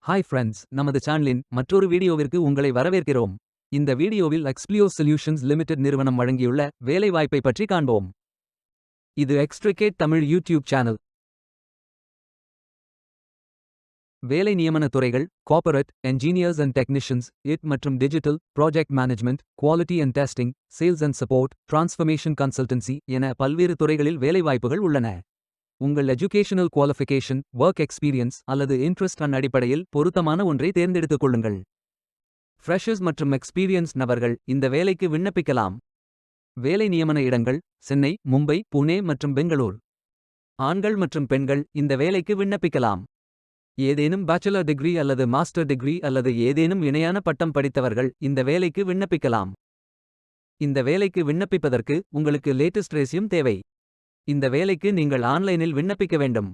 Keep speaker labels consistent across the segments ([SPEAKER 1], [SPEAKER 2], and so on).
[SPEAKER 1] Hi friends, நமது சேனலின் மற்றொரு வீடியோவிற்கு உங்களை வரவேற்கிறோம். இந்த வீடியோவில் எக்ஸ்ப்ளியோ சொல்யூஷன்ஸ் லிமிடெட் நிறுவனம் வழங்கியுள்ள வேலைவாய்ப்பை பற்றி காண்போம். இது எக்ஸ்ட்ரிகேட் தமிழ் யூடியூப் சேனல். வேலை நியமன துறைகள் கார்ப்பரேட், என்ஜினியர்ஸ் அண்ட் டெக்னீஷியன்ஸ், மற்றும் digital, project management, quality and testing, sales and support, transformation consultancy என பல்வேறு துறைகளில் வேலைவாய்ப்புகள் உள்ளன. உங்கள் எஜுகேஷனல் குவாலிஃபிகேஷன், ஒர்க் எக்ஸ்பீரியன்ஸ் அல்லது இன்ட்ரெஸ்ட் அடிப்படையில் பொருத்தமான ஒன்றை தேர்ந்தெடுத்துக் கொள்ளுங்கள். ஃப்ரெஷர்ஸ் மற்றும் எக்ஸ்பீரியன்ஸ் நபர்கள் இந்த வேலைக்கு விண்ணப்பிக்கலாம். வேலை நியமன இடங்கள் சென்னை, மும்பை, புனே மற்றும் பெங்களூர். ஆண்கள் மற்றும் பெண்கள் இந்த வேலைக்கு விண்ணப்பிக்கலாம். ஏதேனும் பேச்சுலர் டிகிரி அல்லது மாஸ்டர் டிகிரி அல்லது ஏதேனும் இணையான பட்டம் படித்தவர்கள் இந்த வேலைக்கு விண்ணப்பிக்கலாம். இந்த வேலைக்கு விண்ணப்பிப்பதற்கு உங்களுக்கு லேட்டஸ்ட் ரெஸ்யூம் தேவை. இந்த வேலைக்கு நீங்கள் ஆன்லைனில் விண்ணப்பிக்க வேண்டும்.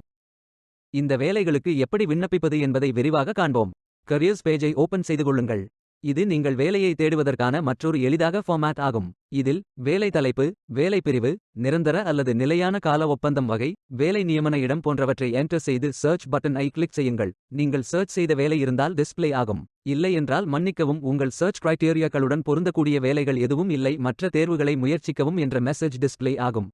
[SPEAKER 1] இந்த வேலைகளுக்கு எப்படி விண்ணப்பிப்பது என்பதை விரிவாக காண்போம். கரியர்ஸ் பேஜை ஓபன் செய்து கொள்ளுங்கள். இது நீங்கள் வேலையை தேடுவதற்கான மற்றொரு எளிதாக ஃபார்மேட் ஆகும். இதில் வேலை தலைப்பு, வேலை பிரிவு, நிரந்தர அல்லது நிலையான கால ஒப்பந்தம் வகை, வேலை நியமன இடம் போன்றவற்றை என்டர் செய்து சர்ச் பட்டன் ஐ கிளிக் செய்யுங்கள். நீங்கள் சர்ச் செய்த வேலை இருந்தால் டிஸ்ப்ளே ஆகும். இல்லை என்றால் மன்னிக்கவும், உங்கள் சர்ச் கிரைட்டீரியாக்களுடன் பொருந்தக்கூடிய வேலைகள் எதுவும் இல்லை, மற்ற தேர்வுகளை முயற்சிக்கவும் என்ற மெசேஜ் டிஸ்ப்ளே ஆகும்.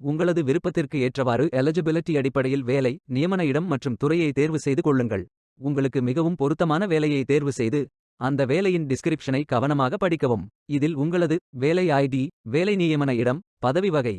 [SPEAKER 1] உங்களது விருப்பத்திற்கு ஏற்றவாறு எலிஜிபிலிட்டி அடிப்படையில் வேலை, நியமன இடம் மற்றும் துறையை தேர்வு செய்து கொள்ளுங்கள். உங்களுக்கு மிகவும் பொருத்தமான வேலையை தேர்வு செய்து அந்த வேலையின் டிஸ்கிரிப்ஷனை கவனமாக படிக்கவும். இதில் உங்களது வேலை ஐடி, வேலை நியமன இடம், பதவி வகை,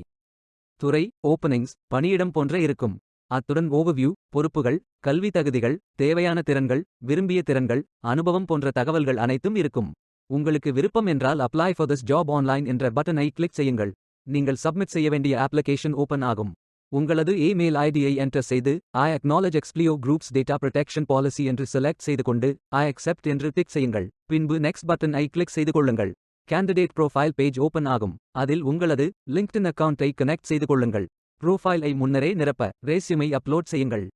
[SPEAKER 1] துறை, ஓப்பனிங்ஸ், பணியிடம் போன்ற இருக்கும். அத்துடன் ஓவர்வியூ, பொறுப்புகள், கல்வி தகுதிகள், தேவையான திறன்கள், விரும்பிய திறன்கள், அனுபவம் போன்ற தகவல்கள் அனைத்தும் இருக்கும். உங்களுக்கு விருப்பம் என்றால் apply for this job online என்ற பட்டனை கிளிக் செய்யுங்கள். நீங்கள் சப்மிட் செய்ய வேண்டிய அப்ளிகேஷன் ஓபன் ஆகும். உங்களது இமெயில் ஐடியை என்டர் செய்து ஐ அக்னாலஜ் எக்ஸ்ப்ளியோ குரூப்ஸ் டேட்டா ப்ரொடெக்ஷன் பாலிசி என்று செலக்ட் செய்து கொண்டு ஐ அக்செப்ட் என்று டிக் செய்யுங்கள். பின்பு நெக்ஸ்ட் பட்டன் ஐ கிளிக் செய்து கொள்ளுங்கள். கேண்டிடேட் ப்ரோஃபைல் பேஜ் ஓபன் ஆகும். அதில் உங்களது லிங்க்டின் அக்கவுண்டை கனெக்ட் செய்து கொள்ளுங்கள். ப்ரோஃபைலை முன்னரே நிரப்ப ரெஸ்யூமை அப்லோட் செய்யுங்கள்.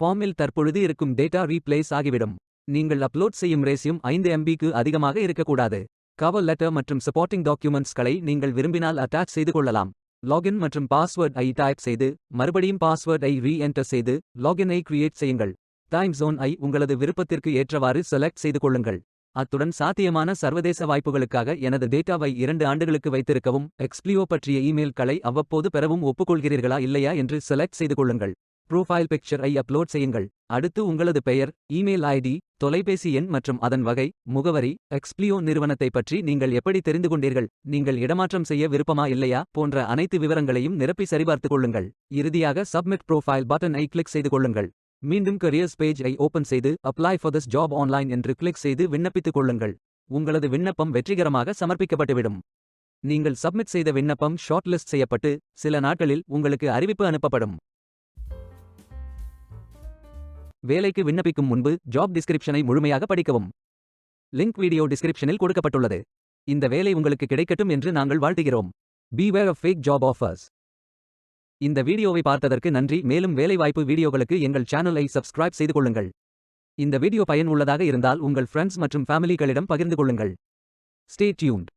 [SPEAKER 1] ஃபார்மில் தற்பொழுது இருக்கும் டேட்டா ரீப்ளேஸ் ஆகிவிடும். நீங்கள் அப்லோட் செய்யும் ரெஸ்யூம் 5 MBக்கு அதிகமாக இருக்கக்கூடாது. கவர் லெட்டர் மற்றும் சப்போர்ட்டிங் டாக்குமெண்ட்ஸ்களை நீங்கள் விரும்பினால் அட்டாச் செய்து கொள்ளலாம். லாகின் மற்றும் பாஸ்வேர்ட் ஐ டைப் செய்து மறுபடியும் பாஸ்வேர்ட் ஐ ரீஎன்டர் செய்து லாகின் ஐ கிரியேட் செய்யுங்கள். டைம் ஜோன் ஐ உங்களது விருப்பத்திற்கு ஏற்றவாறு செலக்ட் செய்து கொள்ளுங்கள். அத்துடன் சாத்தியமான சர்வதேச வாய்ப்புகளுக்காக எனது டேட்டாவை 2 ஆண்டுகளுக்கு வைத்திருக்கவும், எக்ஸ்ப்ளியோ பற்றிய இமெயில்களை அவ்வப்போது பெறவும் ஒப்புக்கொள்கிறீர்களா இல்லையா என்று செலக்ட் செய்து கொள்ளுங்கள். ப்ரோஃபைல் பிக்சர் ஐ அப்லோட் செய்யுங்கள். அடுத்து உங்களது பெயர், இமெயில் ஐடி, தொலைபேசி எண் மற்றும் அதன் வகை, முகவரி, எக்ஸ்ப்ளியோ நிறுவனத்தை பற்றி நீங்கள் எப்படி தெரிந்து கொண்டீர்கள், நீங்கள் இடமாற்றம் செய்ய விருப்பமா இல்லையா போன்ற அனைத்து விவரங்களையும் நிரப்பி சரிபார்த்துக் கொள்ளுங்கள். இறுதியாக சப்மிட் ப்ரோஃபைல் பட்டன் ஐ கிளிக் செய்து கொள்ளுங்கள். மீண்டும் கரியர்ஸ் பேஜ் ஐ ஓபன் செய்து apply for this job online என்று கிளிக் செய்து விண்ணப்பித்துக் கொள்ளுங்கள். உங்களது விண்ணப்பம் வெற்றிகரமாக சமர்ப்பிக்கப்பட்டுவிடும். நீங்கள் சப்மிட் செய்த விண்ணப்பம் ஷார்ட் லிஸ்ட் செய்யப்பட்டு சில நாட்களில் உங்களுக்கு அறிவிப்பு அனுப்பப்படும். வேலைக்கு விண்ணப்பிக்கும் முன்பு ஜாப் டிஸ்கிரிப்ஷனை முழுமையாக படிக்கவும். லிங்க் வீடியோ டிஸ்கிரிப்ஷனில் கொடுக்கப்பட்டுள்ளது. இந்த வேலை உங்களுக்கு கிடைக்கட்டும் என்று நாங்கள் வாழ்த்துகிறோம். Beware of fake job offers. இந்த வீடியோவை பார்த்ததற்கு நன்றி. மேலும் வேலைவாய்ப்பு வீடியோகளுக்கு எங்கள் சேனலை சப்ஸ்கிரைப் செய்து கொள்ளுங்கள். இந்த வீடியோ பயன் உள்ளதாக இருந்தால் உங்கள் ஃப்ரெண்ட்ஸ் மற்றும் ஃபேமிலிகளிடம் பகிர்ந்து கொள்ளுங்கள். Stay tuned.